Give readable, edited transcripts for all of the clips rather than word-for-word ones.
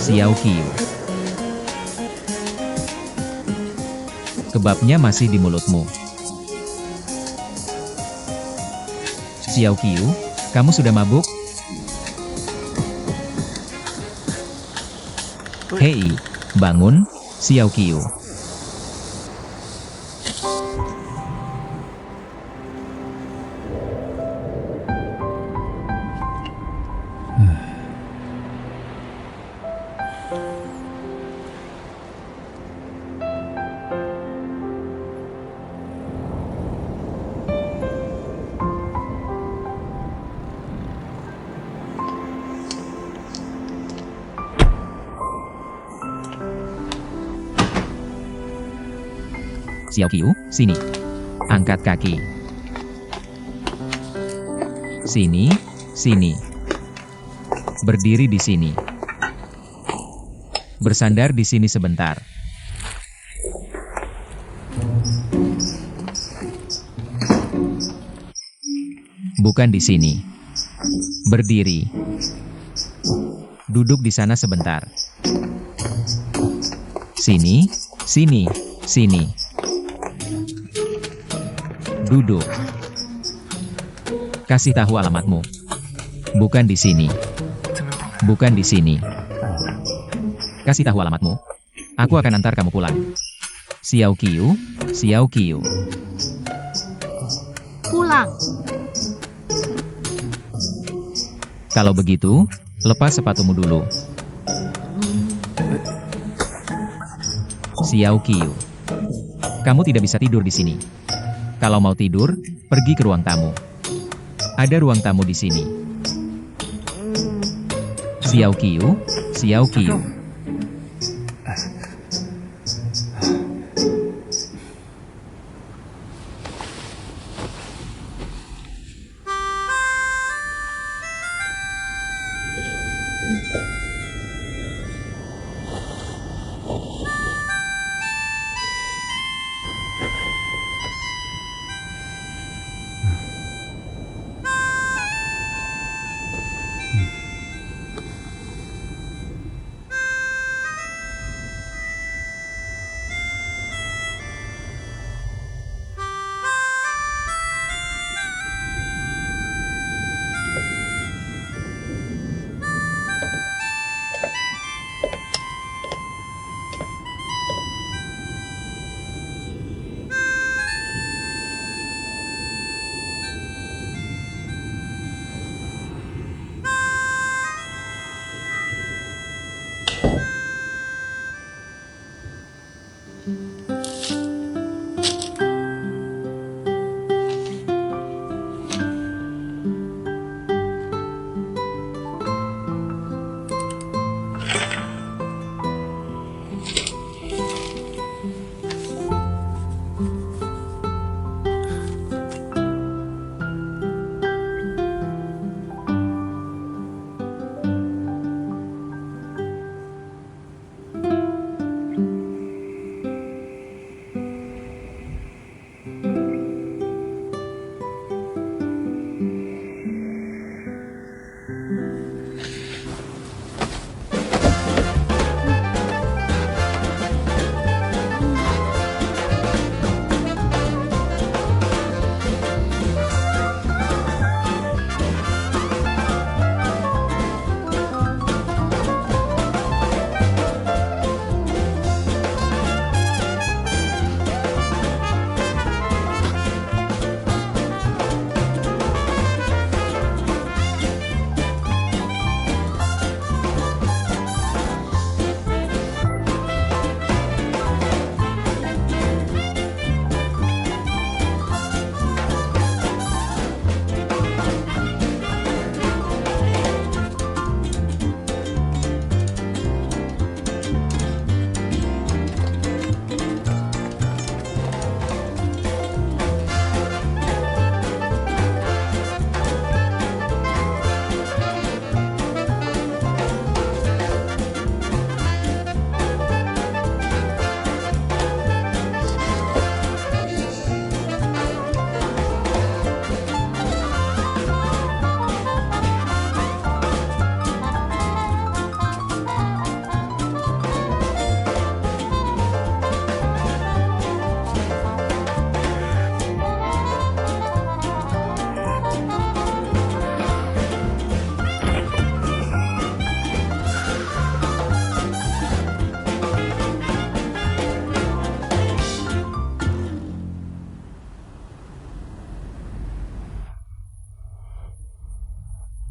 Xiao Qiu. Kebabnya masih di mulutmu. Xiao Qiu, kamu sudah mabuk? Hei, bangun, Xiao Qiu. Xiao Qiu, sini. Angkat kaki. Sini, sini. Berdiri di sini. Bersandar di sini sebentar. Bukan di sini. Berdiri. Duduk di sana sebentar. Sini, sini, sini. Duduk. Kasih tahu alamatmu. Bukan di sini. Bukan di sini. Kasih tahu alamatmu. Aku akan antar kamu pulang. Xiao Qiu, Xiao Qiu. Pulang. Kalau begitu, lepas sepatumu dulu. Xiao Qiu. Kamu tidak bisa tidur di sini. Kalau mau tidur, pergi ke ruang tamu. Ada ruang tamu di sini. Xiao Qiu, Xiao Qiu.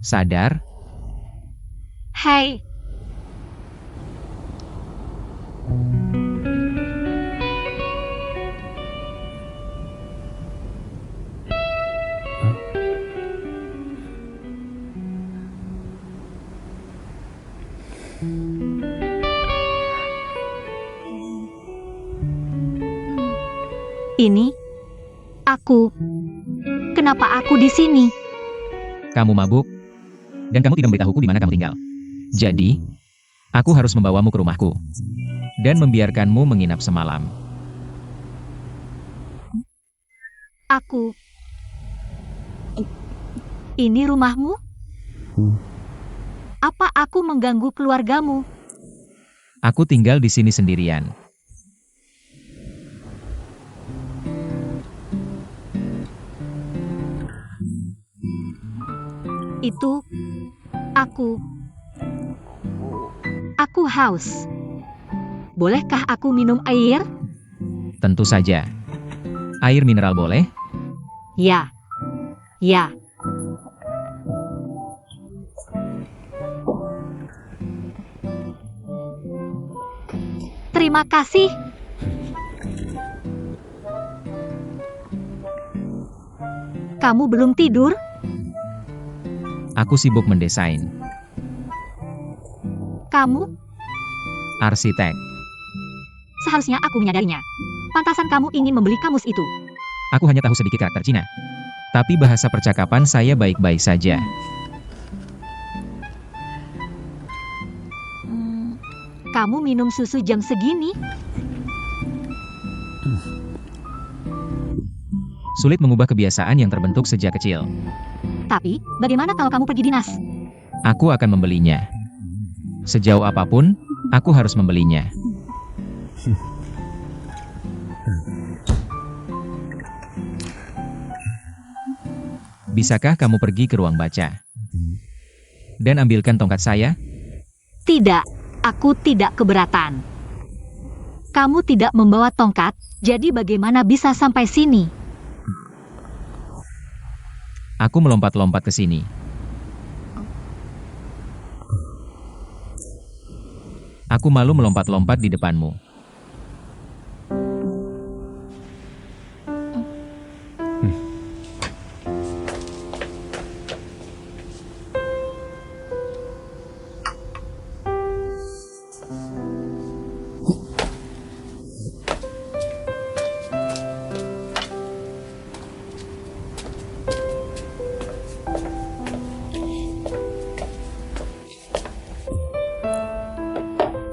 Sadar? Hei, ini aku. Kenapa aku di sini? Kamu mabuk? Dan kamu tidak memberitahuku di mana kamu tinggal. Jadi, aku harus membawamu ke rumahku. Dan membiarkanmu menginap semalam. Aku. Ini rumahmu? Apa aku mengganggu keluargamu? Aku tinggal di sini sendirian. Itu aku. Aku haus. Bolehkah aku minum air? Tentu saja. Air mineral boleh? Ya. Ya. Terima kasih. Kamu belum tidur? Aku sibuk mendesain. Kamu? Arsitek. Seharusnya aku menyadarinya. Pantasan kamu ingin membeli kamus itu. Aku hanya tahu sedikit karakter Cina. Tapi bahasa percakapan saya baik-baik saja. Kamu minum susu jam segini? Sulit mengubah kebiasaan yang terbentuk sejak kecil. Tapi, bagaimana kalau kamu pergi dinas? Aku akan membelinya. Sejauh apapun, aku harus membelinya. Bisakah kamu pergi ke ruang baca? Dan ambilkan tongkat saya? Tidak, aku tidak keberatan. Kamu tidak membawa tongkat, jadi bagaimana bisa sampai sini? Aku melompat-lompat ke sini. Aku malu melompat-lompat di depanmu.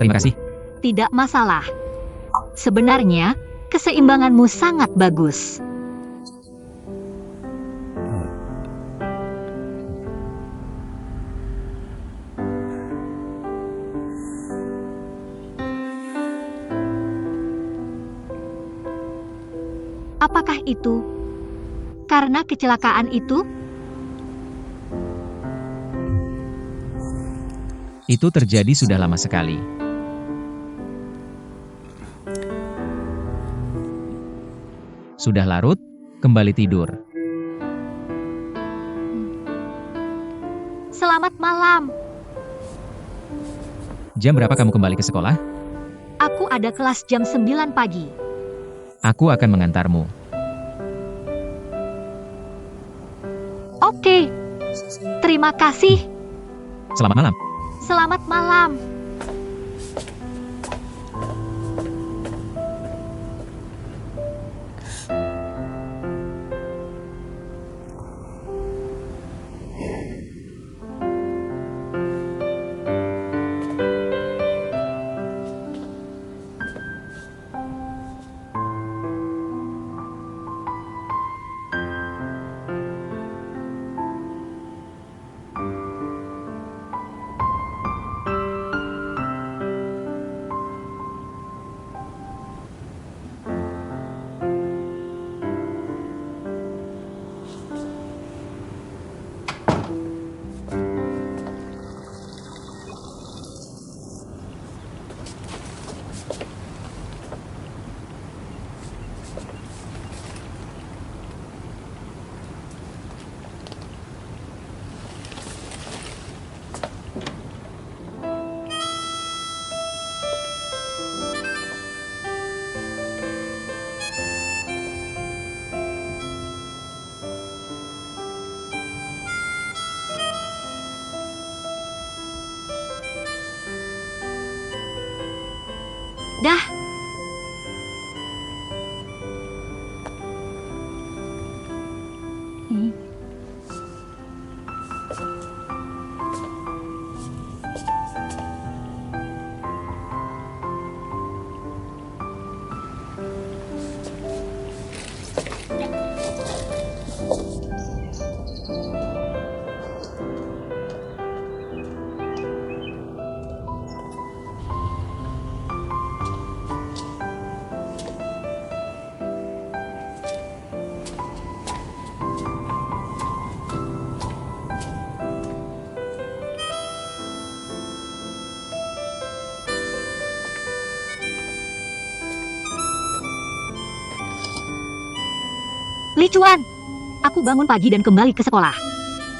Terima kasih. Tidak masalah. Sebenarnya, keseimbanganmu sangat bagus. Apakah itu karena kecelakaan itu? Itu terjadi sudah lama sekali. Sudah larut, kembali tidur. Selamat malam. Jam berapa kamu kembali ke sekolah? Aku ada kelas jam 9 pagi. Aku akan mengantarmu. Oke. Terima kasih. Selamat malam. Selamat malam. Dah, Li Chuan. Aku bangun pagi dan kembali ke sekolah.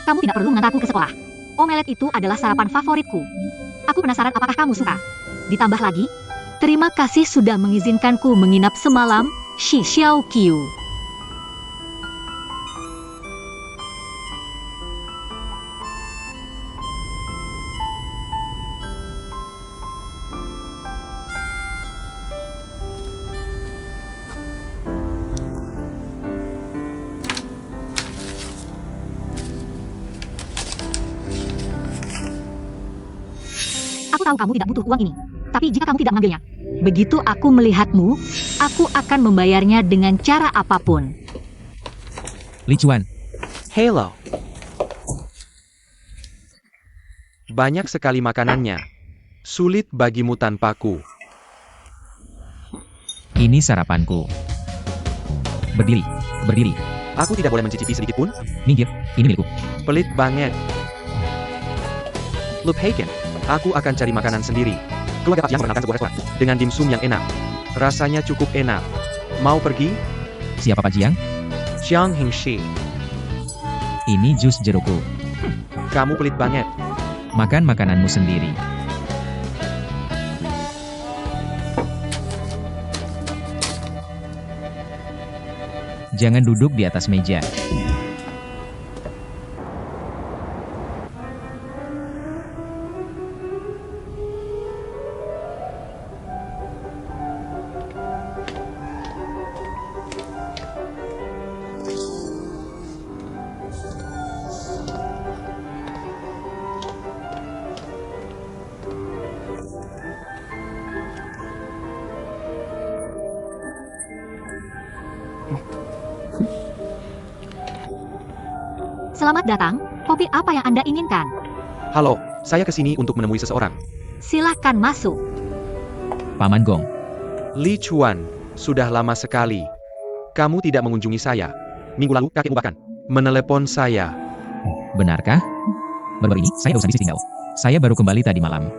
Kamu tidak perlu mengantarku ke sekolah. Omelet itu adalah sarapan favoritku. Aku penasaran apakah kamu suka. Ditambah lagi, terima kasih sudah mengizinkanku menginap semalam, Shi Xiao Qiu. Aku tahu kamu tidak butuh uang ini, tapi jika kamu tidak mengambilnya, begitu aku melihatmu, aku akan membayarnya dengan cara apapun. Li Chuan, Hello. Banyak sekali makanannya. Sulit bagimu tanpaku. ini sarapanku. Berdiri, berdiri. Aku tidak boleh mencicipi sedikit pun. Minggir, ini milikku. Pelit banget. Lup Haken. Aku akan cari makanan sendiri. Keluarga Pak Jiang memenangkan sebuah restoran dengan dimsum yang enak. Rasanya cukup enak. Mau pergi? Siapa Pak Jiang? Jiang Hingxi. Ini jus jerukku. Kamu pelit banget. Makan makananmu sendiri. Jangan duduk di atas meja. Selamat datang, kopi apa yang Anda inginkan? Halo, saya kesini untuk menemui seseorang. Silakan masuk. Paman Gong. Li Chuan, sudah lama sekali. Kamu tidak mengunjungi saya. Minggu lalu kakekmu bahkan menelepon saya. Benarkah? Baru-baru ini, saya urusan bisnis tinggal. Saya baru kembali tadi malam.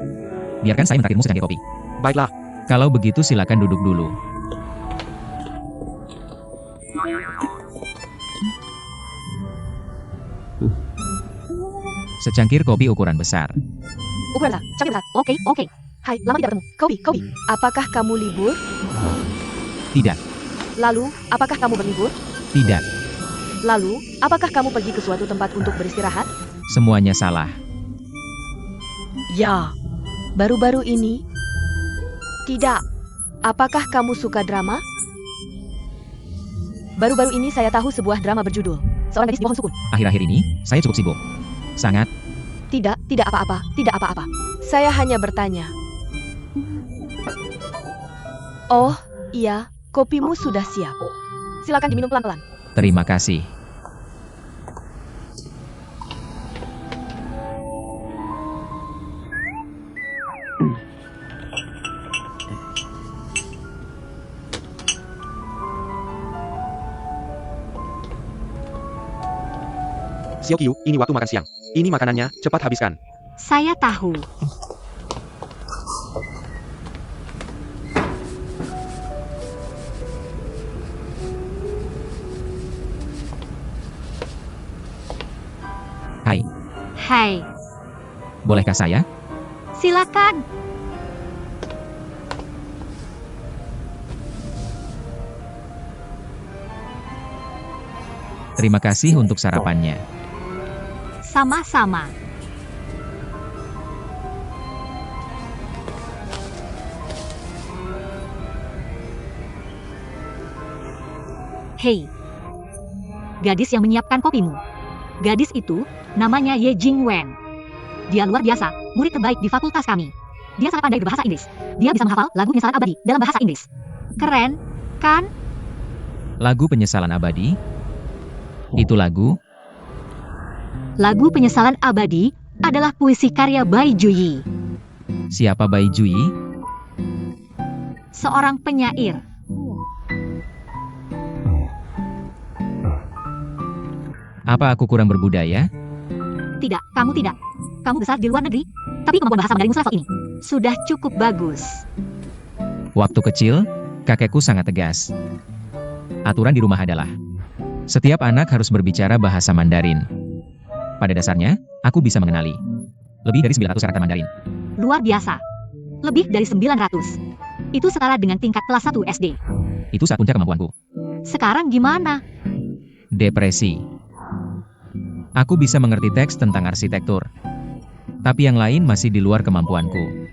Biarkan saya menraktirmu secangkir kopi. Baiklah, Kalau begitu silakan duduk dulu. Secangkir kopi ukuran besar. Ukuran besar, cangkir besar. Oke, oke. Hai, lama tidak bertemu. Kobi, apakah kamu libur? Tidak, Lalu, apakah kamu berlibur? tidak. Lalu, apakah kamu pergi ke suatu tempat untuk beristirahat? Semuanya salah. Ya, baru-baru ini? Tidak. Apakah kamu suka drama? Baru-baru ini saya tahu sebuah drama berjudul Seorang Gadis di Pohon Sukun. Akhir-akhir ini, saya cukup sibuk. Sangat. Tidak apa-apa. Saya hanya bertanya. Oh, iya, kopimu sudah siap. Silakan diminum pelan-pelan. Terima kasih. Xiao Qiu, ini waktu makan siang. Ini makanannya, cepat habiskan. Saya tahu. Hai, Hai, bolehkah saya? silakan. Terima kasih untuk sarapannya. Sama-sama. Hei, gadis yang menyiapkan kopimu. Gadis itu namanya Ye Jingwen. Dia luar biasa, murid terbaik di fakultas kami. Dia sangat pandai berbahasa Inggris. Dia bisa menghafal lagu penyesalan abadi dalam bahasa Inggris. Keren, kan? Lagu penyesalan abadi? Itu lagu? Lagu penyesalan abadi adalah puisi karya Bai Juyi, Siapa Bai Juyi? seorang penyair. Apa aku kurang berbudaya? Tidak, kamu tidak. Kamu besar di luar negeri, tapi kemampuan bahasa Mandarinmu selevel ini sudah cukup bagus. Waktu kecil, kakekku sangat tegas. Aturan di rumah adalah, setiap anak harus berbicara bahasa Mandarin. Pada dasarnya, aku bisa mengenali lebih dari 900 karakter Mandarin. Luar biasa. Lebih dari 900. Itu setara dengan tingkat kelas 1 SD. Itu saat puncak kemampuanku. Sekarang gimana? Depresi. Aku bisa mengerti teks tentang arsitektur. Tapi yang lain masih di luar kemampuanku.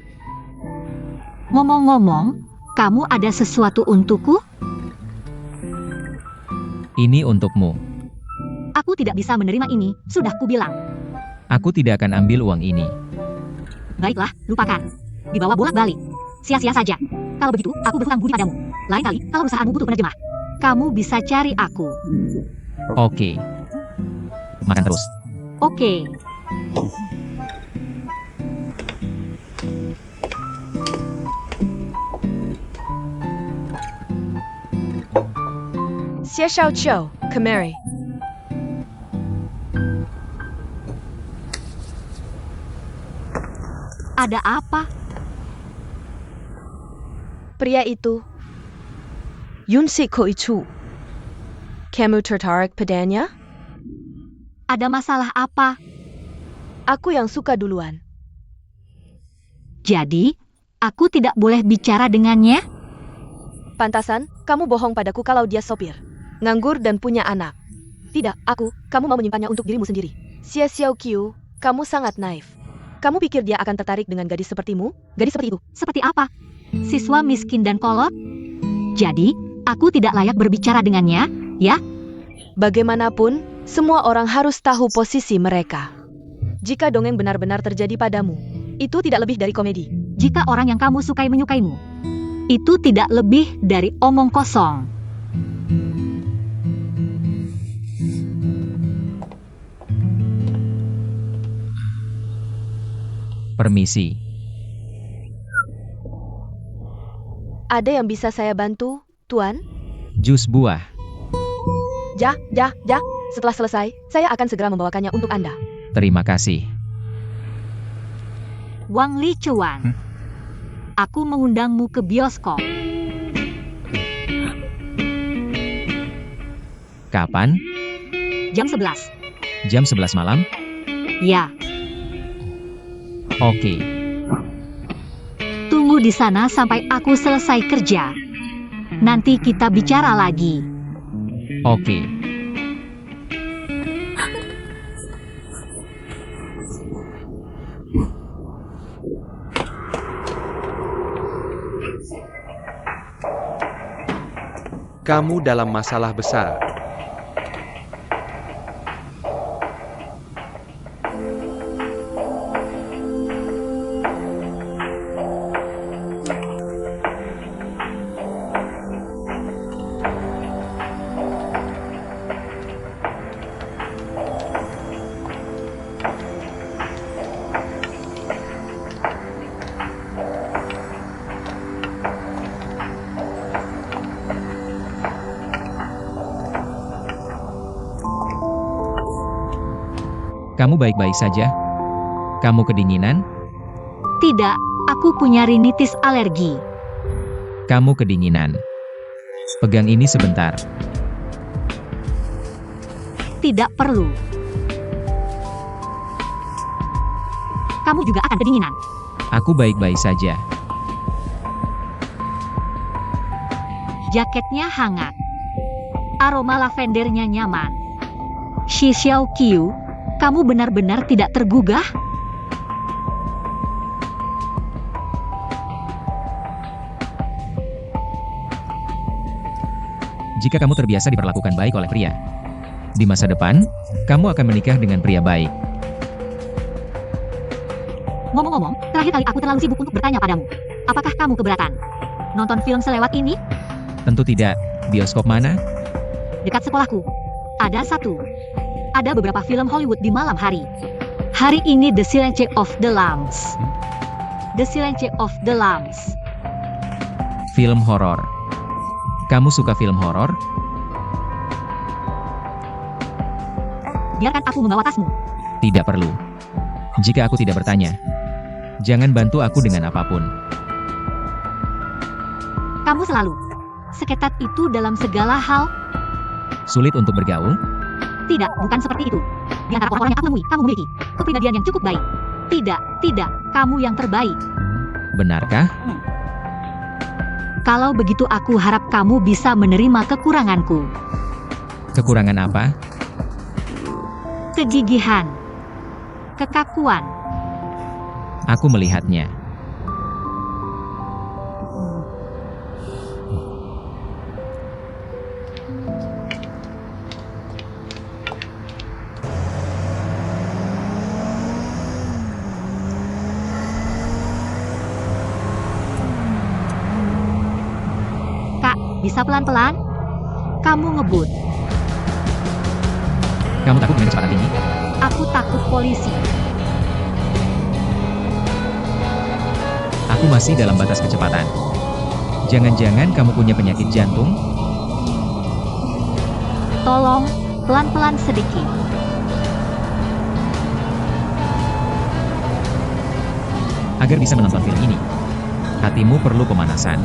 Ngomong-ngomong, kamu ada sesuatu untukku? Ini untukmu. Aku tidak bisa menerima ini, sudah kubilang. Aku tidak akan ambil uang ini. Baiklah, lupakan. Dibawa bolak-balik. Sia-sia saja. Kalau begitu, aku berhutang budi padamu. Lain kali, kalau perusahaanmu butuh penerjemah, kamu bisa cari aku. Oke. Makan terus. Oke. Xie Shao Qiu, kemari. Ada apa? Pria itu. Yunsi Koichu. Kamu tertarik padanya? Ada masalah apa? Aku yang suka duluan. Jadi, aku tidak boleh bicara dengannya? Pantasan, kamu bohong padaku kalau dia sopir. Nganggur dan punya anak. Tidak, kamu mau menyimpannya untuk dirimu sendiri. Xie Xiao Qiu, kamu sangat naif. Kamu pikir dia akan tertarik dengan gadis sepertimu? Gadis seperti itu? Seperti apa? Siswa miskin dan kolot? Jadi, aku tidak layak berbicara dengannya, ya? Bagaimanapun, semua orang harus tahu posisi mereka. Jika dongeng benar-benar terjadi padamu, itu tidak lebih dari komedi. Jika orang yang kamu sukai menyukaimu, itu tidak lebih dari omong kosong. Permisi. Ada yang bisa saya bantu, Tuan? Jus buah. Ja. Setelah selesai, saya akan segera membawakannya untuk Anda. Terima kasih. Wang Li Chuan, aku mengundangmu ke bioskop. Kapan? Jam 11. Jam 11 malam? Ya, Oke. tunggu di sana sampai aku selesai kerja. Nanti kita bicara lagi. Oke. Kamu dalam masalah besar. Kamu baik-baik saja? Kamu kedinginan? Tidak, aku punya rinitis alergi. Kamu kedinginan. Pegang ini sebentar. Tidak perlu. Kamu juga akan kedinginan. Aku baik-baik saja. Jaketnya hangat. Aroma lavendernya nyaman. Xi Xiao Qiu, kamu benar-benar tidak tergugah? Jika kamu terbiasa diperlakukan baik oleh pria, di masa depan, kamu akan menikah dengan pria baik. Ngomong-ngomong, terakhir kali aku terlalu sibuk untuk bertanya padamu. Apakah kamu keberatan nonton film selewat ini? Tentu tidak. Bioskop mana? Dekat sekolahku. Ada satu. Ada beberapa film Hollywood di malam hari. Hari ini The Silence of the Lambs. The Silence of the Lambs. Film horor. Kamu suka film horor? Biarkan aku membawa tasmu. Tidak perlu. Jika aku tidak bertanya, jangan bantu aku dengan apapun. Kamu selalu seketat itu dalam segala hal. Sulit untuk bergaul? Tidak, bukan seperti itu. Di antara orang-orang yang aku temui, kamu memiliki kepribadian yang cukup baik. Tidak, kamu yang terbaik. Benarkah? Kalau begitu aku harap kamu bisa menerima kekuranganku. Kekurangan apa? Kegigihan. Kekakuan. Aku melihatnya. Kak, bisa pelan-pelan? Kamu ngebut. Kamu takut dengan kecepatan tinggi? Aku takut polisi. Aku masih dalam batas kecepatan. Jangan-jangan kamu punya penyakit jantung? Tolong, pelan-pelan sedikit. Agar bisa menonton film ini, hatimu perlu pemanasan.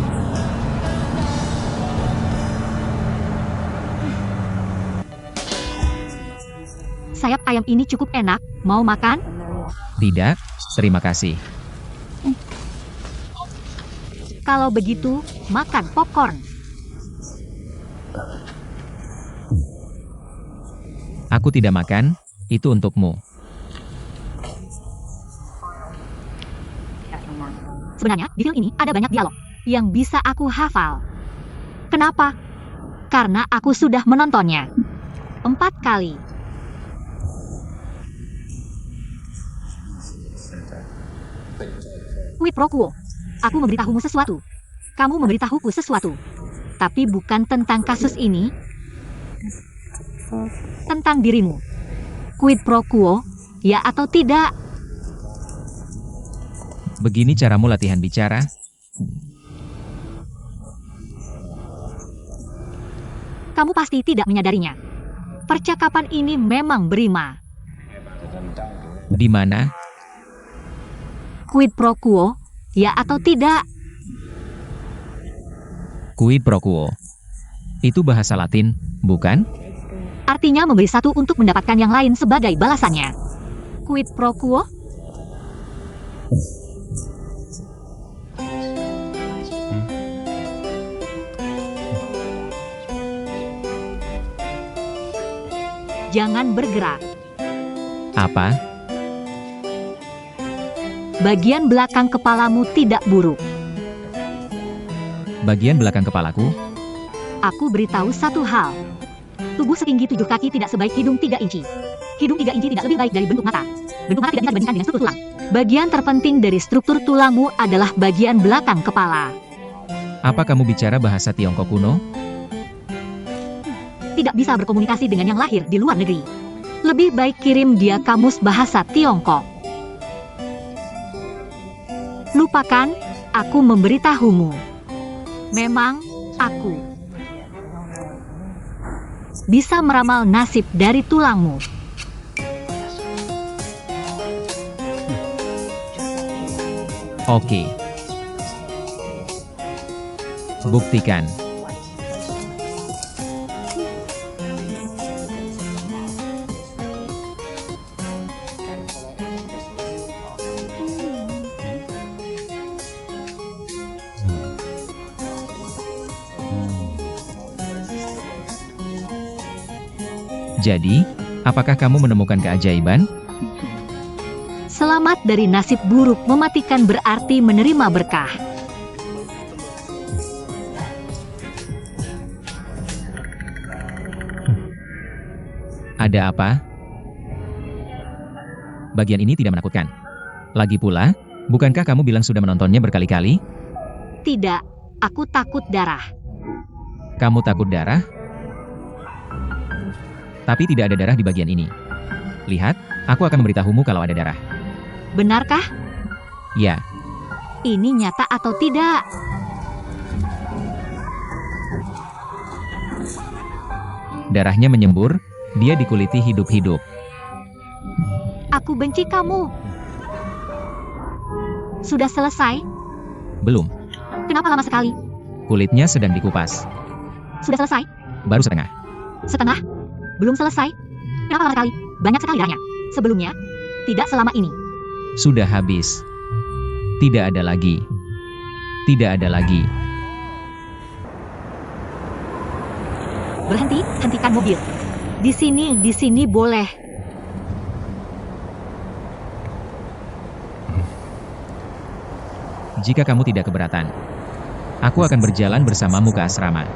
Sayap ayam ini cukup enak. Mau makan? Tidak, terima kasih. Kalau begitu, makan popcorn. Aku tidak makan, itu untukmu. Sebenarnya, di film ini ada banyak dialog yang bisa aku hafal. Kenapa? Karena aku sudah menontonnya 4 kali. Quid pro quo. Aku memberitahumu sesuatu. Kamu memberitahuku sesuatu. Tapi bukan tentang kasus ini. Tentang dirimu. Quid pro quo, ya atau tidak? Begini caramu latihan bicara? Kamu pasti tidak menyadarinya. Percakapan ini memang berima. Di mana? Quid pro quo, ya atau tidak? Quid pro quo. Itu bahasa Latin, bukan? Artinya memberi satu untuk mendapatkan yang lain sebagai balasannya. Quid pro quo? Jangan bergerak. Apa? Bagian belakang kepalamu tidak buruk. Bagian belakang kepalaku? Aku beritahu satu hal. Tubuh setinggi 7 kaki tidak sebaik hidung 3 inci. Hidung 3 inci tidak lebih baik dari bentuk mata. Bentuk mata tidak bisa dibandingkan dengan struktur tulang. Bagian terpenting dari struktur tulangmu adalah bagian belakang kepala. Apa kamu bicara bahasa Tiongkok kuno? Tidak bisa berkomunikasi dengan yang lahir di luar negeri. Lebih baik kirim dia kamus bahasa Tiongkok. Lupakan, aku memberitahumu. Memang, aku bisa meramal nasib dari tulangmu. Oke. Buktikan. Jadi, apakah kamu menemukan keajaiban? Selamat dari nasib buruk mematikan berarti menerima berkah. Ada apa? Bagian ini tidak menakutkan. Lagi pula, bukankah kamu bilang sudah menontonnya berkali-kali? Tidak, aku takut darah. Kamu takut darah? Tapi tidak ada darah di bagian ini. Lihat, aku akan memberitahumu kalau ada darah. Benarkah? Ya, Ini nyata atau tidak? darahnya menyembur, dia dikuliti hidup-hidup. Aku benci kamu. Sudah selesai? Belum, Kenapa lama sekali? kulitnya sedang dikupas. Sudah selesai? Baru setengah. Setengah? Belum selesai? Kenapa lama sekali? Banyak sekali darahnya. Sebelumnya, tidak selama ini. Sudah habis. Tidak ada lagi. Tidak ada lagi. Berhenti, hentikan mobil. Di sini boleh. Jika kamu tidak keberatan, aku akan berjalan bersamamu ke asrama.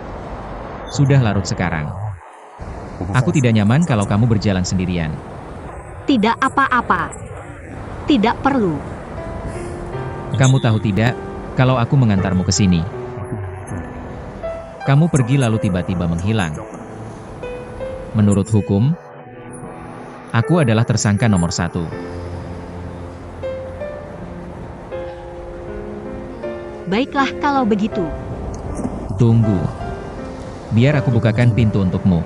Sudah larut sekarang. Aku tidak nyaman kalau kamu berjalan sendirian. Tidak apa-apa. Tidak perlu. Kamu tahu tidak, kalau aku mengantarmu ke sini. Kamu pergi lalu tiba-tiba menghilang. Menurut hukum, aku adalah tersangka nomor 1. Baiklah kalau begitu. Tunggu. Biar aku bukakan pintu untukmu.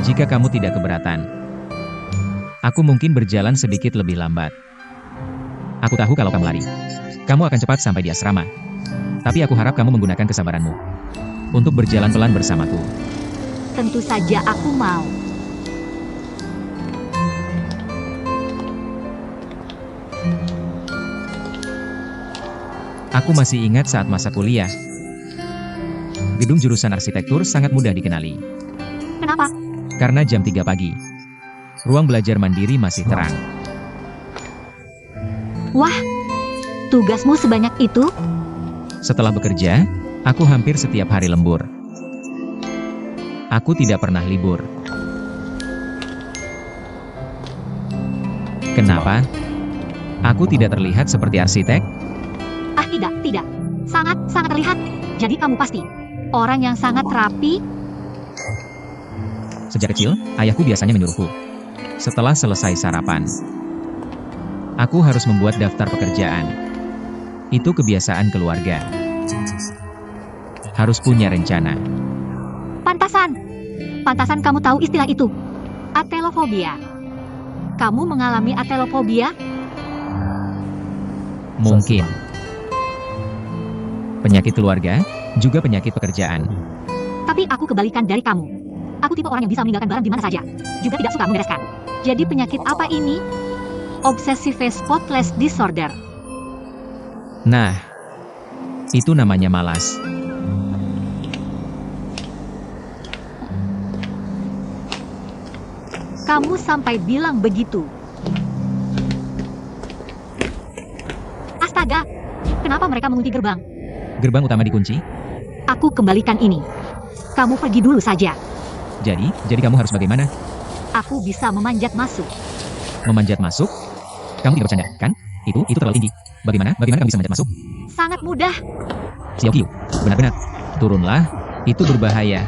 Jika kamu tidak keberatan, aku mungkin berjalan sedikit lebih lambat. Aku tahu kalau kamu lari, kamu akan cepat sampai di asrama. Tapi aku harap kamu menggunakan kesabaranmu untuk berjalan pelan bersamaku. Tentu saja aku mau. Aku masih ingat saat masa kuliah. Gedung jurusan arsitektur sangat mudah dikenali. Kenapa? Karena jam 3 pagi. Ruang belajar mandiri masih terang. Wah, tugasmu sebanyak itu? Setelah bekerja, aku hampir setiap hari lembur. Aku tidak pernah libur. Kenapa? Aku tidak terlihat seperti arsitek? Ah tidak. Sangat terlihat. Jadi kamu pasti orang yang sangat rapi. Sejak kecil, ayahku biasanya menyuruhku. Setelah selesai sarapan, aku harus membuat daftar pekerjaan. Itu kebiasaan keluarga. Harus punya rencana. Pantasan kamu tahu istilah itu. Atelofobia. Kamu mengalami atelofobia? Mungkin. Penyakit keluarga, juga penyakit pekerjaan. Tapi aku kebalikan dari kamu. Aku tipe orang yang bisa meninggalkan barang di mana saja. Juga tidak suka membereskan. Jadi penyakit apa ini? Obsessive spotless disorder. Nah, itu namanya malas. Kamu sampai bilang begitu. Astaga, kenapa mereka mengunci gerbang? Gerbang utama dikunci, Aku kembalikan ini. Kamu pergi dulu saja. jadi kamu harus bagaimana? Aku bisa memanjat masuk. Memanjat masuk? Kamu tidak bercanda, kan? Itu terlalu tinggi. Bagaimana kamu bisa manjat masuk? Sangat mudah. Xiaoqiu, benar-benar. Turunlah, itu berbahaya.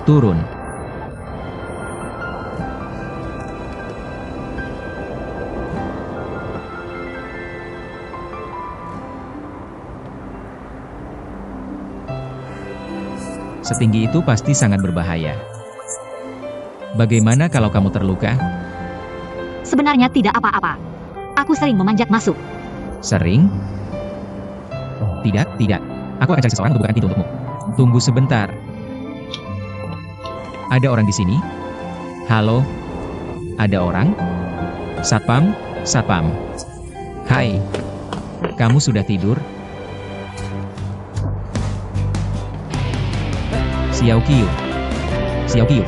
Turun. Setinggi itu pasti sangat berbahaya. Bagaimana kalau kamu terluka? Sebenarnya tidak apa-apa. Aku sering memanjat masuk. Sering? Tidak. Aku akan cari seseorang untuk bukakan pintu untukmu. Tunggu sebentar. Ada orang di sini? Halo? Ada orang? Satpam? Hai. Kamu sudah tidur? Xiao Qiu. Xiao Qiu.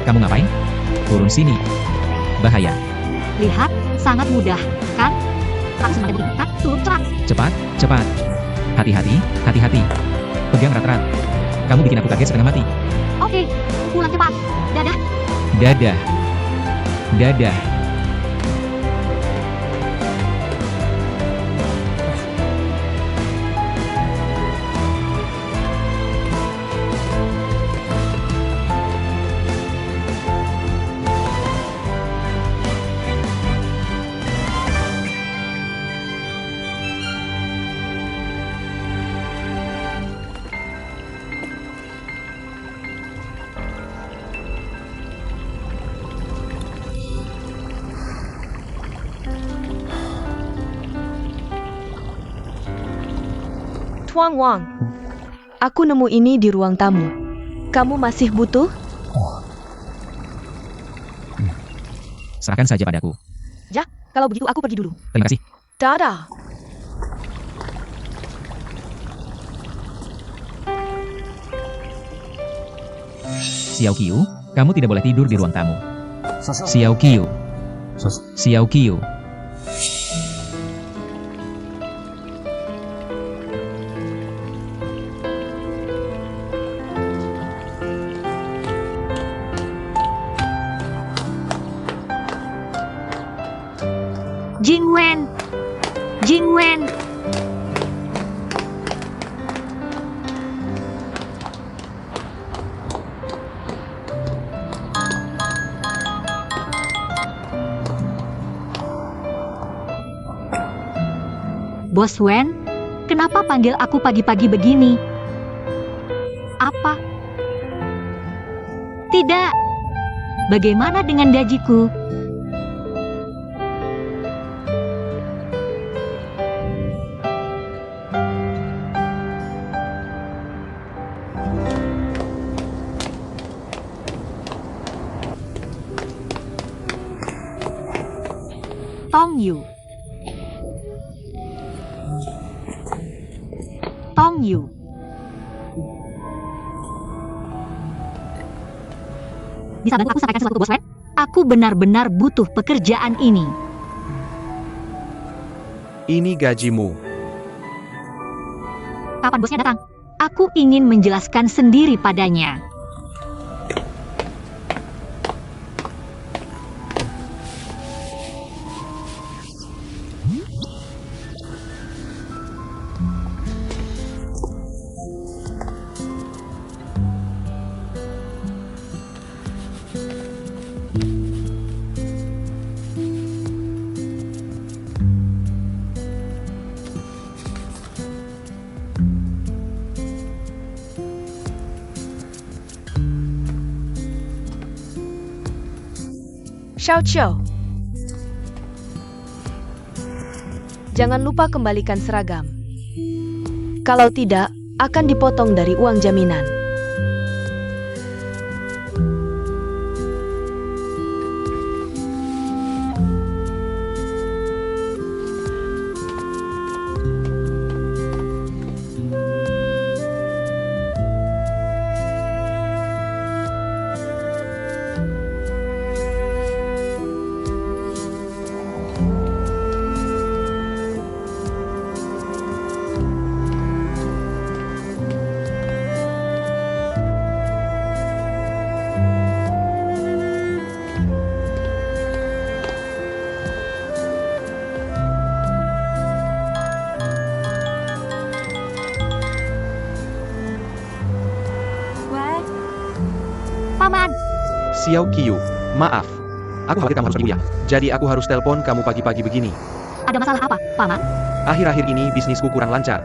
Kamu ngapain? Turun sini. Bahaya. Lihat, sangat mudah, kan? Kamu semuanya begini, kan? Turun cepat. Cepat, cepat. Hati-hati, hati-hati. Pegang rat-rat. Kamu bikin aku kaget setengah mati. Oke, pulang cepat. Dadah. Dadah. Dadah. Tuan Wang, aku nemu ini di ruang tamu. Kamu masih butuh? Serahkan saja padaku. Ya, kalau begitu aku pergi dulu. Terima kasih. Dadah. Xiao Qiu, kamu tidak boleh tidur di ruang tamu. Xiao Qiu. Xiao Qiu. Jingwen. Jingwen. Bos Wen, kenapa panggil aku pagi-pagi begini? Apa? Tidak. Bagaimana dengan gajiku? Tong Yu. Tong Yu. Bisa bantu aku sampaikan sesuatu ke Bos Wen? Aku benar-benar butuh pekerjaan ini. Ini gajimu. Kapan bosnya datang? Aku ingin menjelaskan sendiri padanya. Xiao Qiu. Jangan lupa kembalikan seragam. Kalau tidak, akan dipotong dari uang jaminan. Paman, Xiao Qiu, maaf. Aku khawatir kamu harus pergi ya. Jadi aku harus telepon kamu pagi-pagi begini. ada masalah apa, Paman? Akhir-akhir ini bisnisku kurang lancar.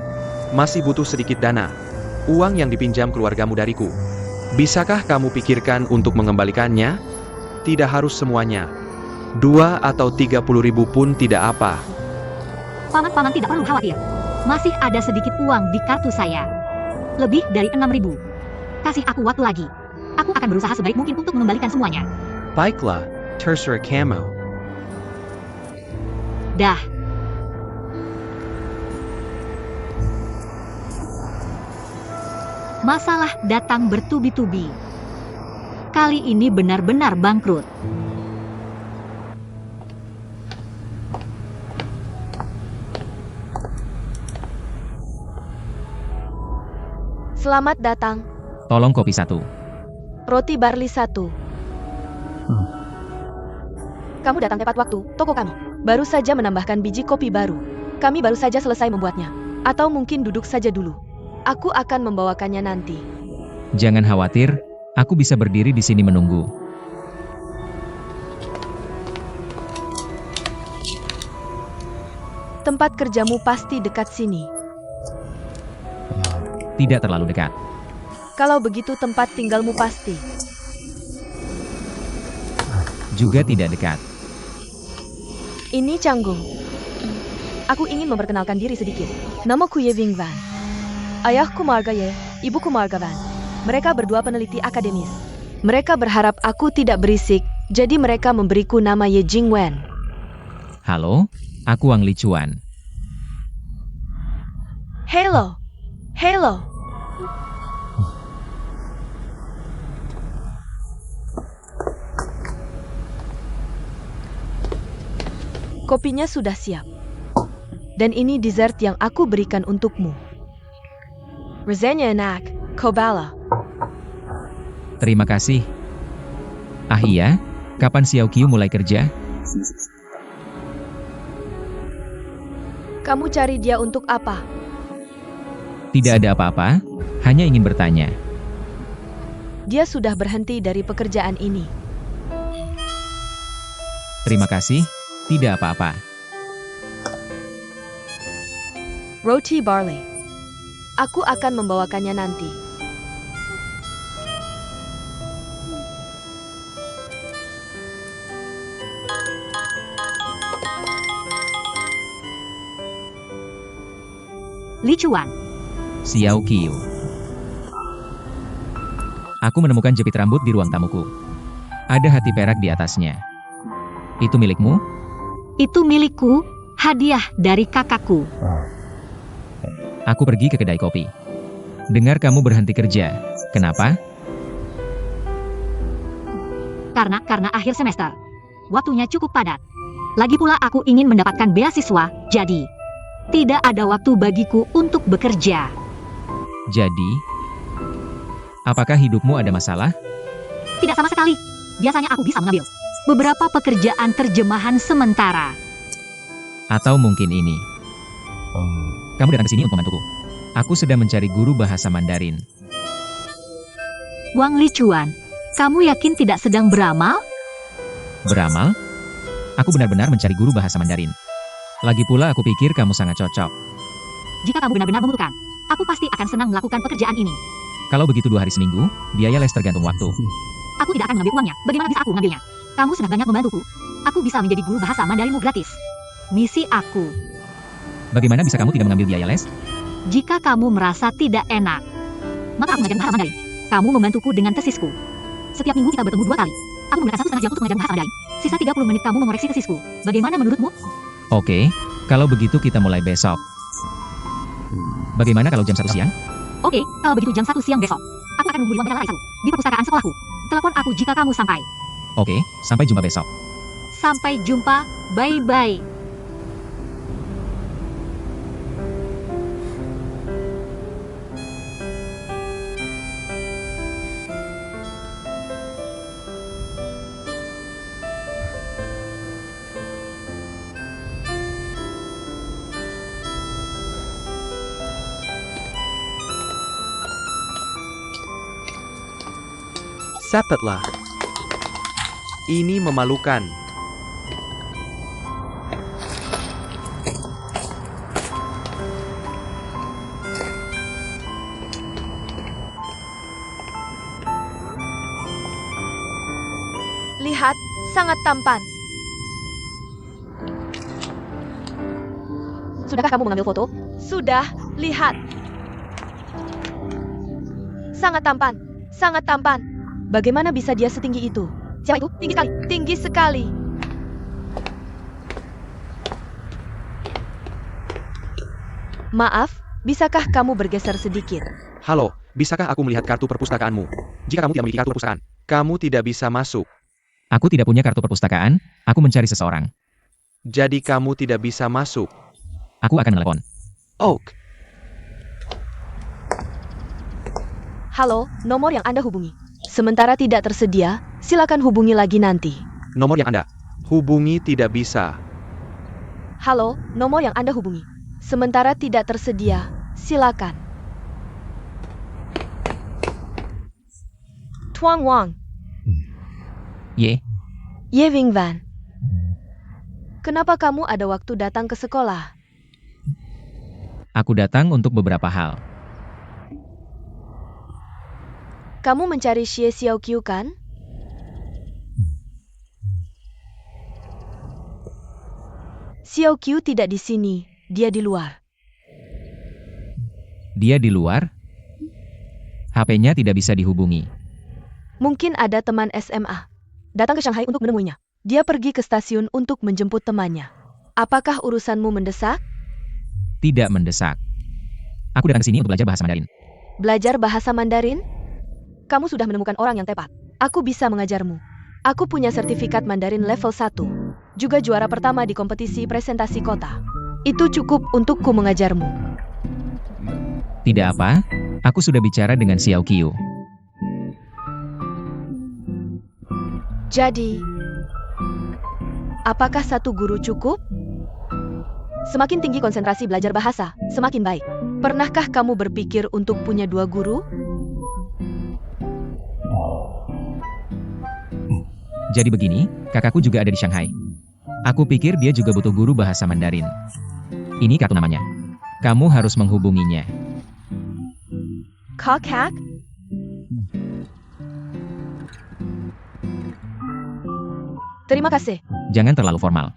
Masih butuh sedikit dana. Uang yang dipinjam keluargamu dariku. Bisakah kamu pikirkan untuk mengembalikannya? Tidak harus semuanya. 2 atau 30 ribu pun tidak apa. Paman tidak perlu khawatir. Masih ada sedikit uang di kartu saya. Lebih dari 6.000. Kasih aku waktu lagi. Aku akan berusaha sebaik mungkin untuk mengembalikan semuanya. Baiklah, terserah kamu. Dah. Masalah datang bertubi-tubi. Kali ini benar-benar bangkrut. Selamat datang. Tolong kopi 1. Roti barley 1. Kamu datang tepat waktu, toko kami. Baru saja menambahkan biji kopi baru. Kami baru saja selesai membuatnya. Atau mungkin duduk saja dulu. Aku akan membawakannya nanti. Jangan khawatir, aku bisa berdiri di sini menunggu. Tempat kerjamu pasti dekat sini. Tidak terlalu dekat. Kalau begitu tempat tinggalmu pasti. Juga tidak dekat. Ini Canggung. Aku ingin memperkenalkan diri sedikit. Namaku Ye Wing Van. Ayahku Marga Ye, ibuku Marga Van. Mereka berdua peneliti akademis. Mereka berharap aku tidak berisik, jadi mereka memberiku nama Ye Jing Wen. Halo, aku Wang Lichuan. Hello. Hello. Kopinya sudah siap. Dan ini dessert yang aku berikan untukmu. Rasanya enak, Kobala. Terima kasih. Ah iya, kapan Xiao Qiu mulai kerja? Kamu cari dia untuk apa? Tidak ada apa-apa, hanya ingin bertanya. Dia sudah berhenti dari pekerjaan ini. Terima kasih, tidak apa-apa. Roti barley. Aku akan membawakannya nanti. Lichuan. Xiao Qiu. Aku menemukan jepit rambut di ruang tamuku. Ada hati perak di atasnya. Itu milikmu? Itu milikku, hadiah dari kakakku. Aku pergi ke kedai kopi. Dengar kamu berhenti kerja. Kenapa? Karena akhir semester. Waktunya cukup padat. Lagi pula aku ingin mendapatkan beasiswa, jadi tidak ada waktu bagiku untuk bekerja. Jadi, apakah hidupmu ada masalah? Tidak sama sekali. Biasanya aku bisa mengambil beberapa pekerjaan terjemahan sementara. Atau mungkin ini? Kamu datang ke sini untuk membantuku. Aku sedang mencari guru bahasa Mandarin. Wang Lichuan, kamu yakin tidak sedang beramal? Beramal? Aku benar-benar mencari guru bahasa Mandarin. Lagi pula aku pikir kamu sangat cocok. Jika kamu benar-benar membutuhkan, aku pasti akan senang melakukan pekerjaan ini. Kalau begitu 2 hari seminggu, biaya les tergantung waktu. Aku tidak akan mengambil uangnya. Bagaimana bisa aku mengambilnya? Kamu sudah banyak membantuku. Aku bisa menjadi guru bahasa Mandarinmu gratis. Misi aku. Bagaimana bisa kamu tidak mengambil biaya les? Jika kamu merasa tidak enak, maka aku mengajar bahasa Mandarin. Kamu membantuku dengan tesisku. Setiap minggu kita bertemu 2 kali. Aku menggunakan 1,5 jam untuk mengajar bahasa Mandarin. Sisa 30 menit kamu mengoreksi tesisku. Bagaimana menurutmu? Oke, kalau begitu kita mulai besok. Bagaimana kalau jam 1 siang? Oke, kalau begitu jam 1 siang besok. Aku akan menghubungi Wang Laisau di perpustakaan sekolahku. Telepon aku jika kamu sampai. Oke, sampai jumpa besok. Sampai jumpa, bye-bye. Sapatlah. Ini memalukan. Lihat, sangat tampan. Sudahkah kamu mengambil foto? Sudah, lihat. Sangat tampan, sangat tampan. Bagaimana bisa dia setinggi itu? Siapa itu? Tinggi sekali, tinggi sekali. Maaf, bisakah kamu bergeser sedikit? Halo, Bisakah aku melihat kartu perpustakaanmu? Jika kamu tidak memiliki kartu perpustakaan, kamu tidak bisa masuk. Aku tidak punya kartu perpustakaan, aku mencari seseorang. Jadi kamu tidak bisa masuk. Aku akan menelepon. Oak. Halo, nomor yang Anda hubungi. Sementara tidak tersedia, silakan hubungi lagi nanti. Nomor yang Anda hubungi tidak bisa. Halo, nomor yang Anda hubungi. Sementara tidak tersedia, silakan. Tuan Wang, Ye, Ye Wing Van. Kenapa kamu ada waktu datang ke sekolah? aku datang untuk beberapa hal. Kamu mencari Xie Xiaoqiu kan? Xiaoqiu tidak di sini, dia di luar. Dia di luar? HP-nya tidak bisa dihubungi. Mungkin ada teman SMA. Datang ke Shanghai untuk menemuinya. Dia pergi ke stasiun untuk menjemput temannya. Apakah urusanmu mendesak? Tidak mendesak. Aku datang ke sini untuk belajar bahasa Mandarin. Belajar bahasa Mandarin? Kamu sudah menemukan orang yang tepat. Aku bisa mengajarmu. Aku punya sertifikat Mandarin level 1. Juga juara pertama di kompetisi presentasi kota. Itu cukup untukku mengajarmu. Tidak apa, aku sudah bicara dengan Xiao Qiu. Jadi, apakah satu guru cukup? Semakin tinggi konsentrasi belajar bahasa, semakin baik. Pernahkah kamu berpikir untuk punya 2 guru? Jadi begini, kakakku juga ada di Shanghai. Aku pikir dia juga butuh guru bahasa Mandarin. Ini kartu namanya. Kamu harus menghubunginya. Kakak? Terima kasih. Jangan terlalu formal.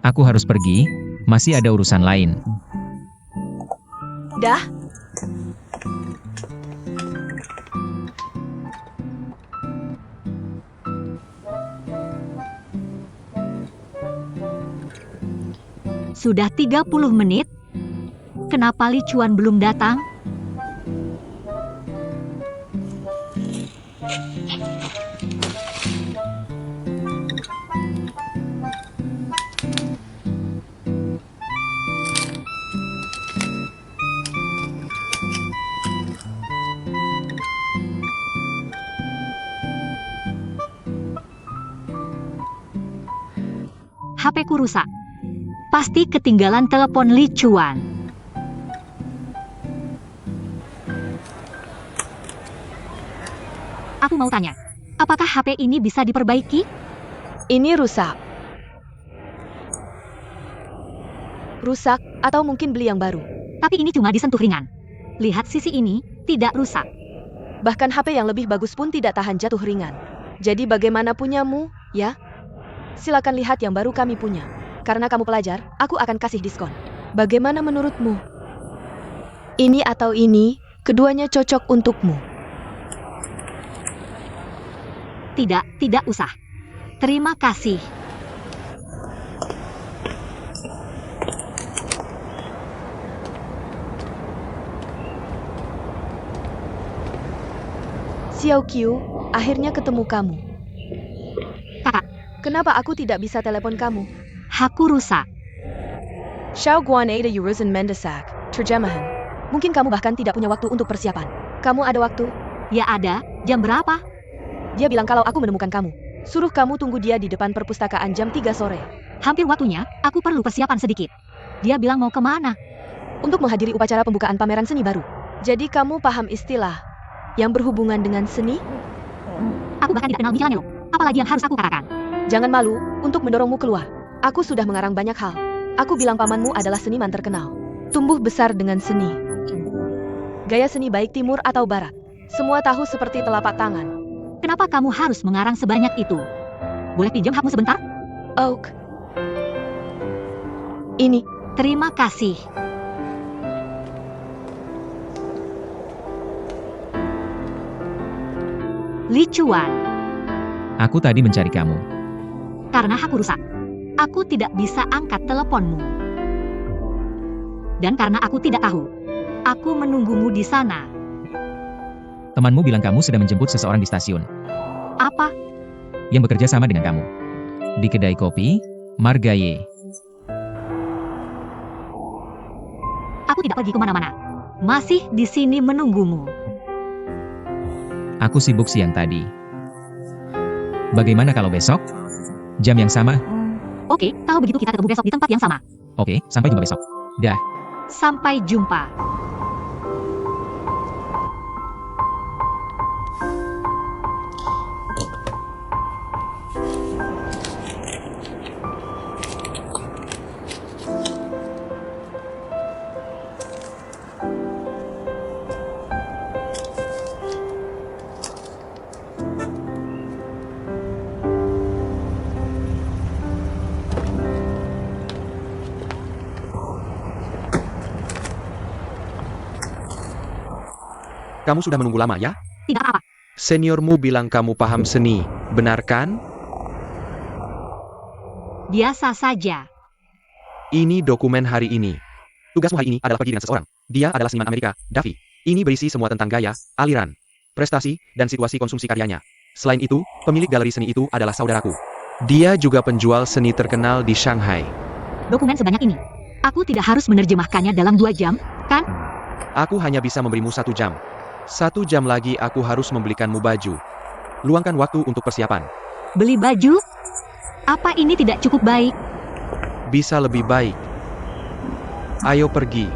Aku harus pergi, masih ada urusan lain. Dah. Sudah 30 menit? Kenapa Li Chuan belum datang? HP-ku rusak. Pasti ketinggalan telepon Li Chuan. Aku mau tanya, apakah HP ini bisa diperbaiki? Ini rusak. Rusak, atau mungkin beli yang baru. Tapi ini cuma disentuh ringan. Lihat sisi ini, tidak rusak. Bahkan HP yang lebih bagus pun tidak tahan jatuh ringan. Jadi bagaimana punyamu, ya? Silakan lihat yang baru kami punya. Karena kamu pelajar, aku akan kasih diskon. Bagaimana menurutmu? Ini atau ini, keduanya cocok untukmu. Tidak usah. Terima kasih. Xiao Qiu, akhirnya ketemu kamu. Kakak, Kenapa aku tidak bisa telepon kamu? HP-ku rusak. Xiao Guan ada Yuruzen Mendesak, terjemahan. Mungkin kamu bahkan tidak punya waktu untuk persiapan. Kamu ada waktu? Ya ada, jam berapa? Dia bilang kalau aku menemukan kamu. Suruh kamu tunggu dia di depan perpustakaan jam 3 sore. Hampir waktunya, aku perlu persiapan sedikit. Dia bilang mau kemana? Untuk menghadiri upacara pembukaan pameran seni baru. Jadi kamu paham istilah yang berhubungan dengan seni? Aku bahkan tidak kenal Michelangelo. Apalagi yang harus aku katakan? Jangan malu untuk mendorongmu keluar. Aku sudah mengarang banyak hal. Aku bilang pamanmu adalah seniman terkenal. Tumbuh besar dengan seni. Gaya seni baik timur atau barat. Semua tahu seperti telapak tangan. Kenapa kamu harus mengarang sebanyak itu? Boleh pinjam HP-mu sebentar? Oak. Ini. Terima kasih. Li Chuan, Aku tadi mencari kamu. karena HP rusak. Aku tidak bisa angkat teleponmu. Dan karena aku tidak tahu, aku menunggumu di sana. Temanmu bilang kamu sedang menjemput seseorang di stasiun, Apa? yang bekerja sama dengan kamu. Di kedai kopi, Margaye. Aku tidak pergi kemana-mana. Masih di sini menunggumu. Aku sibuk siang tadi. Bagaimana kalau besok? Jam yang sama? Oke, kalau begitu kita ketemu besok di tempat yang sama. Oke, sampai jumpa besok. Dah. Sampai jumpa. Kamu sudah menunggu lama ya? Tidak apa-apa. Seniormu bilang kamu paham seni, benar kan? Biasa saja. Ini dokumen hari ini. Tugasmu hari ini adalah pergi dengan seseorang. Dia adalah seniman Amerika, Davi. Ini berisi semua tentang gaya, aliran, prestasi, dan situasi konsumsi karyanya. Selain itu, pemilik galeri seni itu adalah saudaraku. Dia juga penjual seni terkenal di Shanghai. Dokumen sebanyak ini. Aku tidak harus menerjemahkannya dalam 2 jam, kan? Aku hanya bisa memberimu 1 jam. 1 jam lagi aku harus membelikanmu baju. Luangkan waktu untuk persiapan. Beli baju? Apa ini tidak cukup baik? Bisa lebih baik. Ayo pergi.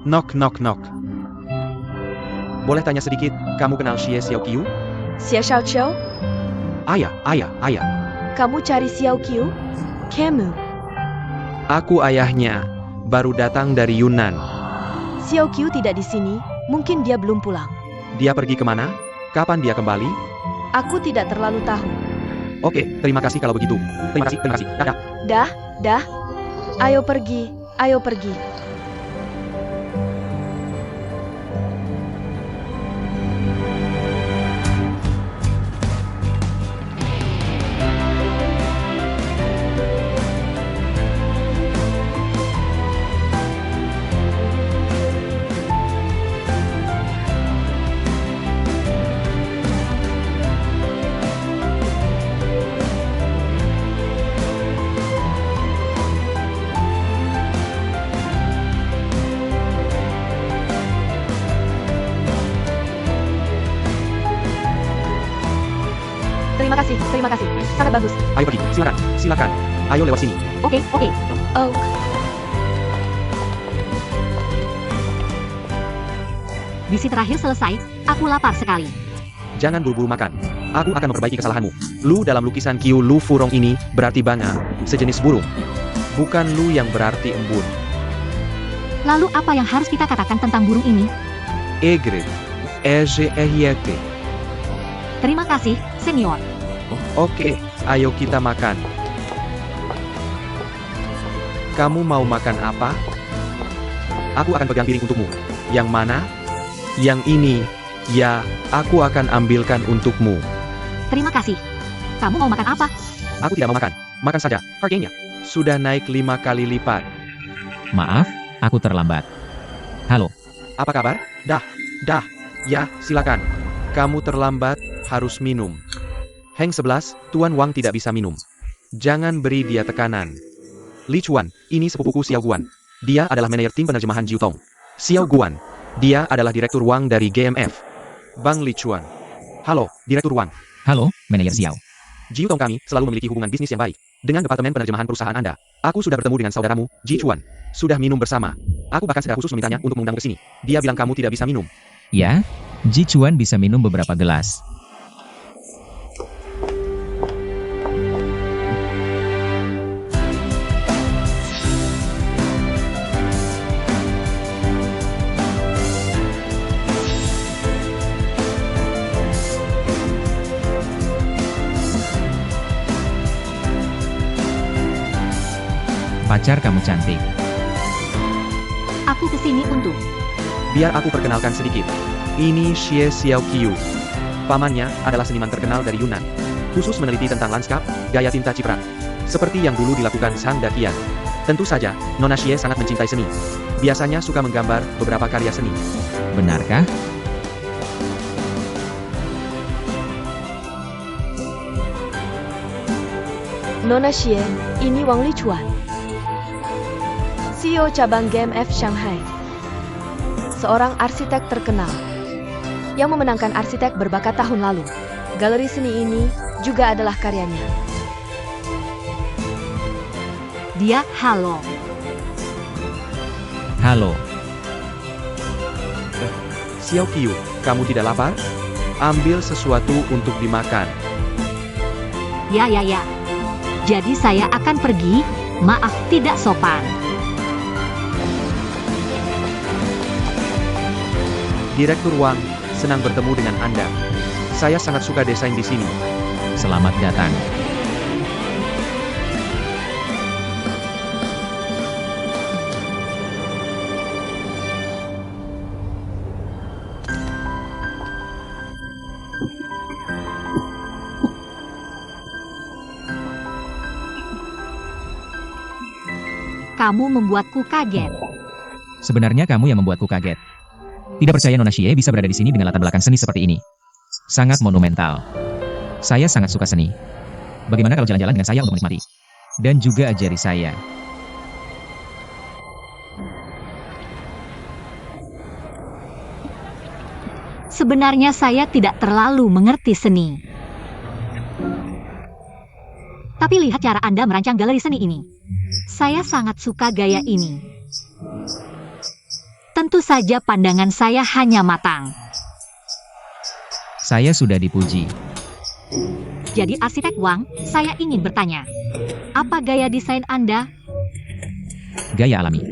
Knock, knock, knock. Boleh tanya sedikit, kamu kenal Xie Xiaoqiu? Xie Xiaoqiu, Ayah. kamu cari Xiaoqiu? Kamu. Aku ayahnya. Baru datang dari Yunnan. Xiaoqiu tidak di sini, mungkin dia belum pulang. Dia pergi kemana? Kapan dia kembali? Aku tidak terlalu tahu. Oke, terima kasih kalau begitu. Terima kasih. Dadah. Dah. Ayo pergi, ayo pergi. Terima kasih. Sangat bagus. Ayo pergi, silakan. Ayo lewat sini. Oke. Oh, Misi terakhir selesai. Aku lapar sekali. Jangan buru-buru makan. Aku akan memperbaiki kesalahanmu. Lu dalam lukisan Qiu Lu Furong ini berarti banga, sejenis burung. Bukan lu yang berarti embun. Lalu apa yang harus kita katakan tentang burung ini? Egre. E-G-E-Y-T. Terima kasih, senior. Oke, ayo kita makan. Kamu mau makan apa? Aku akan pegang piring untukmu. Yang mana? Yang ini. Ya, aku akan ambilkan untukmu. Terima kasih. Kamu mau makan apa? Aku tidak mau makan. Makan saja. Harganya sudah naik 5 kali lipat. Maaf, aku terlambat. Halo, Apa kabar? Dah. Ya, silakan. Kamu terlambat, harus minum. Heng 11, Tuan Wang tidak bisa minum. Jangan beri dia tekanan. Li Chuan, ini sepupuku Xiao Guan. Dia adalah manajer tim penerjemahan Jiu Tong. Xiao Guan, dia adalah direktur Wang dari GMF. Bang Li Chuan. Halo, Direktur Wang. halo, manajer Xiao. Jiu Tong kami selalu memiliki hubungan bisnis yang baik dengan departemen penerjemahan perusahaan Anda. Aku sudah bertemu dengan saudaramu, Ji Chuan. Sudah minum bersama. Aku bahkan secara khusus memintanya untuk mengundang ke sini. Dia bilang kamu tidak bisa minum. Ya, Ji Chuan bisa minum beberapa gelas. Pacar kamu cantik. Aku kesini untuk... Biar aku perkenalkan sedikit. Ini Xie Xiaoqiu. Pamannya adalah seniman terkenal dari Yunnan. khusus meneliti tentang lanskap, gaya tinta ciprat. Seperti yang dulu dilakukan Sang Dakian. Tentu saja, Nona Xie sangat mencintai seni. Biasanya suka menggambar beberapa karya seni. Benarkah? Nona Xie, ini Wang Lichuan, CEO cabang GMF Shanghai. Seorang arsitek terkenal yang memenangkan arsitek berbakat tahun lalu. Galeri seni ini juga adalah karyanya. Dia halo. Halo. Xiao Qiu, kamu tidak lapar? Ambil sesuatu untuk dimakan. Ya. Jadi saya akan pergi, maaf tidak sopan. Direktur Wang, senang bertemu dengan Anda. Saya sangat suka desain di sini. Selamat datang. Kamu membuatku kaget. Sebenarnya kamu yang membuatku kaget. Tidak percaya Nona Xie bisa berada di sini dengan latar belakang seni seperti ini. Sangat monumental. Saya sangat suka seni. Bagaimana kalau jalan-jalan dengan saya untuk menikmati? Dan juga ajari saya. Sebenarnya saya tidak terlalu mengerti seni. Tapi lihat cara Anda merancang galeri seni ini. Saya sangat suka gaya ini. Tentu saja pandangan saya hanya matang. Saya sudah dipuji. Jadi arsitek Wang, saya ingin bertanya. Apa gaya desain Anda? Gaya alami.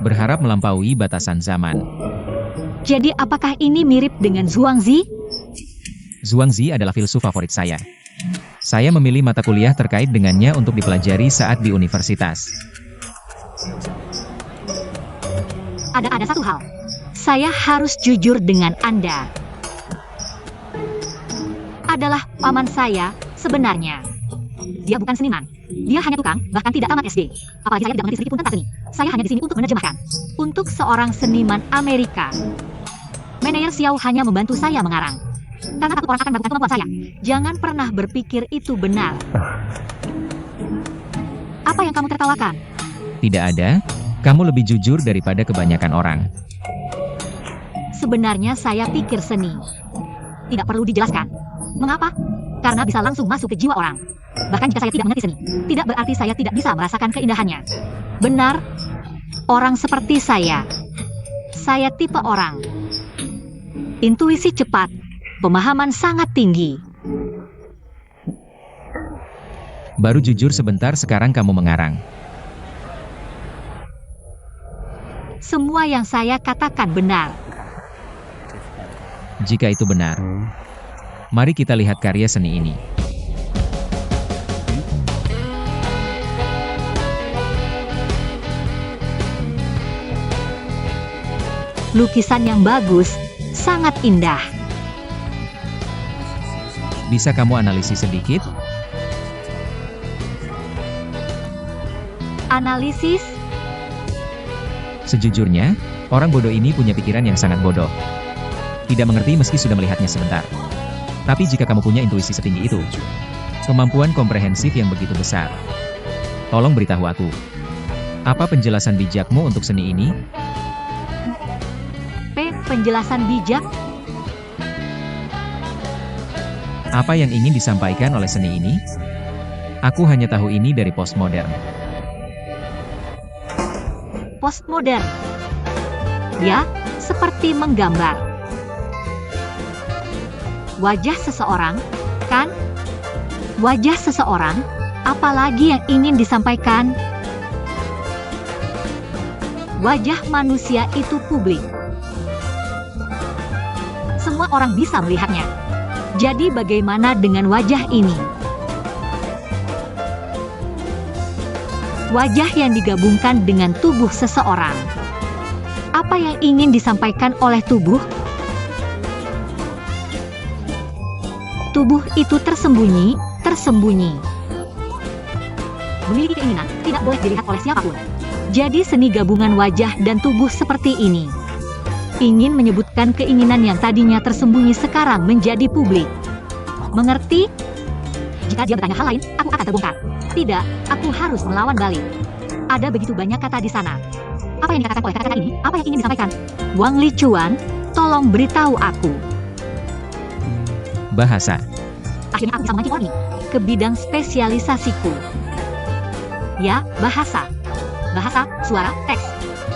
Berharap melampaui batasan zaman. Jadi apakah ini mirip dengan Zhuangzi? Zhuangzi adalah filsuf favorit saya. Saya memilih mata kuliah terkait dengannya untuk dipelajari saat di universitas. Ada satu hal. Saya harus jujur dengan Anda. Adalah paman saya sebenarnya. Dia bukan seniman. Dia hanya tukang, bahkan tidak tamat SD. Apalagi saya tidak mengerti sedikit pun tentang seni. Saya hanya di sini untuk menerjemahkan. Untuk seorang seniman Amerika. Manajer Xiao hanya membantu saya mengarang. Karena takut orang akan melakukan kemampuan saya. Jangan pernah berpikir itu benar. Apa yang kamu tertawakan? Tidak ada. Kamu lebih jujur daripada kebanyakan orang. Sebenarnya saya pikir seni. Tidak perlu dijelaskan. Mengapa? Karena bisa langsung masuk ke jiwa orang. Bahkan jika saya tidak mengerti seni, tidak berarti saya tidak bisa merasakan keindahannya. Benar, orang seperti saya. Saya tipe orang. Intuisi cepat, pemahaman sangat tinggi. Baru jujur sebentar sekarang kamu mengarang. Semua yang saya katakan benar. Jika itu benar, mari kita lihat karya seni ini. Lukisan yang bagus, sangat indah. Bisa kamu analisis sedikit? Analisis? Sejujurnya, orang bodoh ini punya pikiran yang sangat bodoh. Tidak mengerti meski sudah melihatnya sebentar. Tapi jika kamu punya intuisi setinggi itu, kemampuan komprehensif yang begitu besar, tolong beritahu aku. Apa penjelasan bijakmu untuk seni ini? Penjelasan bijak? Apa yang ingin disampaikan oleh seni ini? Aku hanya tahu ini dari postmodern. Postmodern. Ya, seperti menggambar. Wajah seseorang, kan? Wajah seseorang, apalagi yang ingin disampaikan? Wajah manusia itu publik. Semua orang bisa melihatnya. Jadi bagaimana dengan wajah ini? Wajah yang digabungkan dengan tubuh seseorang. Apa yang ingin disampaikan oleh tubuh? Tubuh itu tersembunyi, tersembunyi. Memiliki keinginan tidak boleh dilihat oleh siapapun. Jadi seni gabungan wajah dan tubuh seperti ini. Ingin menyebutkan keinginan yang tadinya tersembunyi sekarang menjadi publik. Mengerti? Jika dia bertanya hal lain, aku akan terbongkar. Tidak, aku harus melawan balik. Ada begitu banyak kata di sana. Apa yang dikatakan oleh kata-kata ini? Apa yang ingin disampaikan? Wang Lichuan, tolong beritahu aku. Bahasa. Akhirnya aku bisa memancing Orni ke bidang spesialisasiku. Ya, bahasa. Bahasa, suara, teks.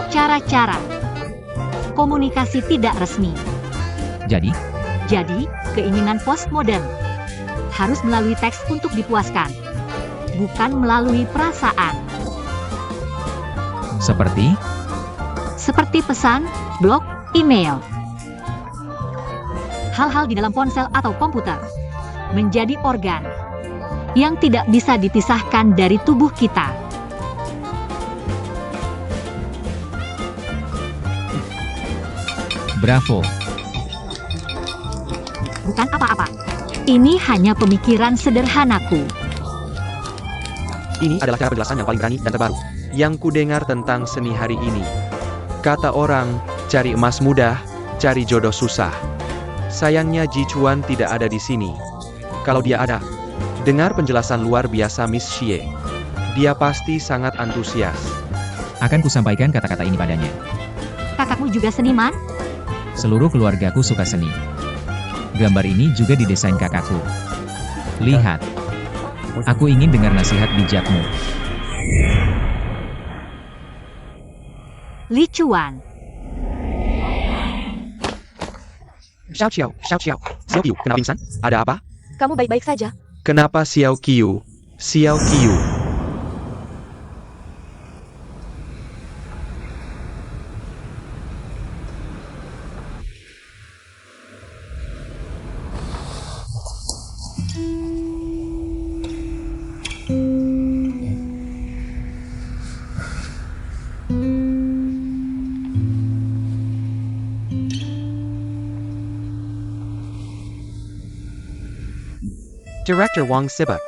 Cara-cara. Komunikasi tidak resmi. Jadi, Keinginan postmodern harus melalui teks untuk dipuaskan, bukan melalui perasaan. seperti Seperti pesan, blog, email. Hal-hal di dalam ponsel atau komputer menjadi organ yang tidak bisa dipisahkan dari tubuh kita. bravo. Bukan apa-apa. Ini hanya pemikiran sederhanaku. Ini adalah cara penjelasan yang paling berani dan terbaru yang kudengar tentang seni hari ini. Kata orang, cari emas mudah, cari jodoh susah. Sayangnya Ji Chuan tidak ada di sini. Kalau dia ada, dengar penjelasan luar biasa Miss Xie. Dia pasti sangat antusias. Akan kusampaikan kata-kata ini padanya. Kakakmu juga seniman? Seluruh keluargaku suka seni. Gambar ini juga didesain kakakku. Lihat. Aku ingin dengar nasihat bijakmu. Lichuan. Xiao Xiao, Xiao Xiao. Xiao Qiu, kenapa pingsan? Ada apa? Kamu baik-baik saja? Kenapa Xiao Qiu? Xiao Qiu. Director Wang Sibak.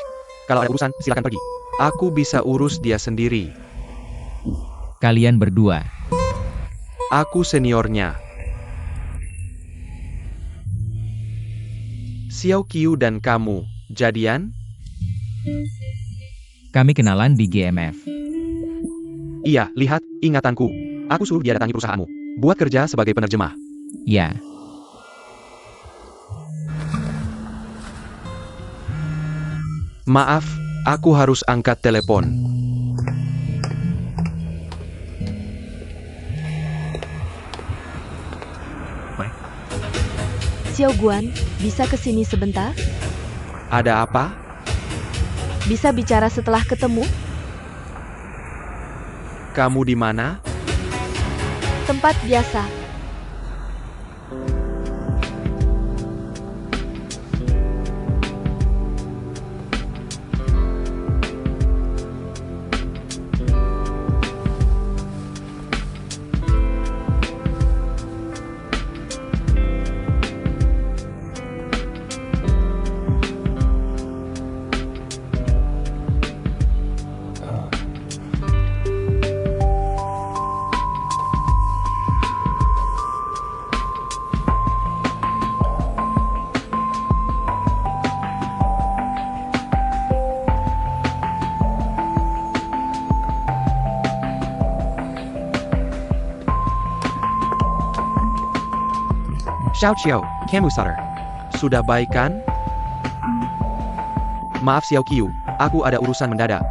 Kalau ada urusan, silakan pergi. Aku bisa urus dia sendiri. Kalian berdua. Aku seniornya. Xiao Qiu dan kamu, jadian? Kami kenalan di GMF. Iya, lihat, ingatanku. Aku suruh dia datangi perusahaanmu. Buat kerja sebagai penerjemah. Ya. Maaf, aku harus angkat telepon. Xiao Guan, bisa kesini sebentar? Ada apa? Bisa bicara setelah ketemu? Kamu di mana? Tempat biasa. Xiao Qiu, kamu sadar? Sudah baik kan? Maaf Xiao Qiu, aku ada urusan mendadak.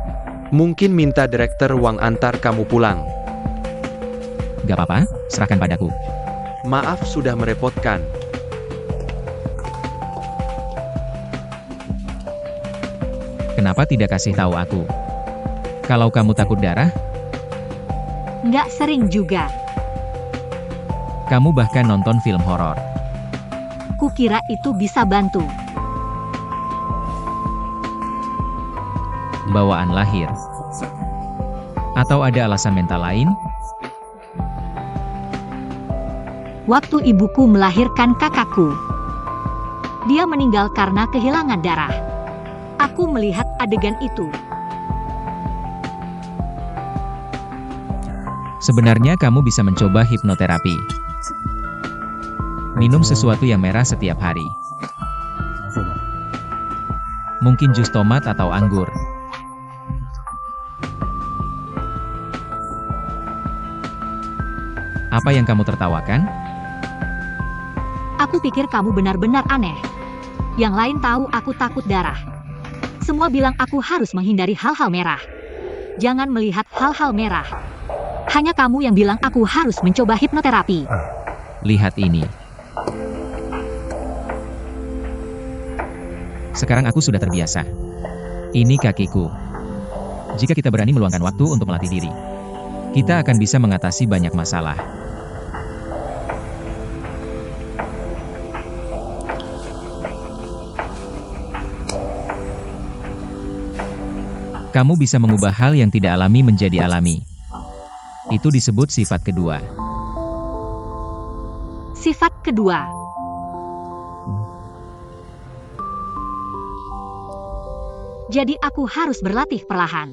Mungkin minta direktur Wang antar kamu pulang. Gak apa-apa, serahkan padaku. Maaf sudah merepotkan. Kenapa tidak kasih tahu aku? Kalau kamu takut darah, Nggak sering juga. kamu bahkan nonton film horor. Kukira itu bisa bantu. Bawaan lahir. Atau ada alasan mental lain? Waktu ibuku melahirkan kakakku, dia meninggal karena kehilangan darah. Aku melihat adegan itu. Sebenarnya kamu bisa mencoba hipnoterapi. Minum sesuatu yang merah setiap hari. Mungkin jus tomat atau anggur. Apa yang kamu tertawakan? Aku pikir kamu benar-benar aneh. Yang lain tahu aku takut darah. Semua bilang aku harus menghindari hal-hal merah. Jangan melihat hal-hal merah. Hanya kamu yang bilang aku harus mencoba hipnoterapi. Lihat ini. Sekarang aku sudah terbiasa. Ini kakiku. Jika kita berani meluangkan waktu untuk melatih diri, kita akan bisa mengatasi banyak masalah. Kamu bisa mengubah hal yang tidak alami menjadi alami. Itu disebut sifat kedua. Sifat kedua. Jadi aku harus berlatih perlahan.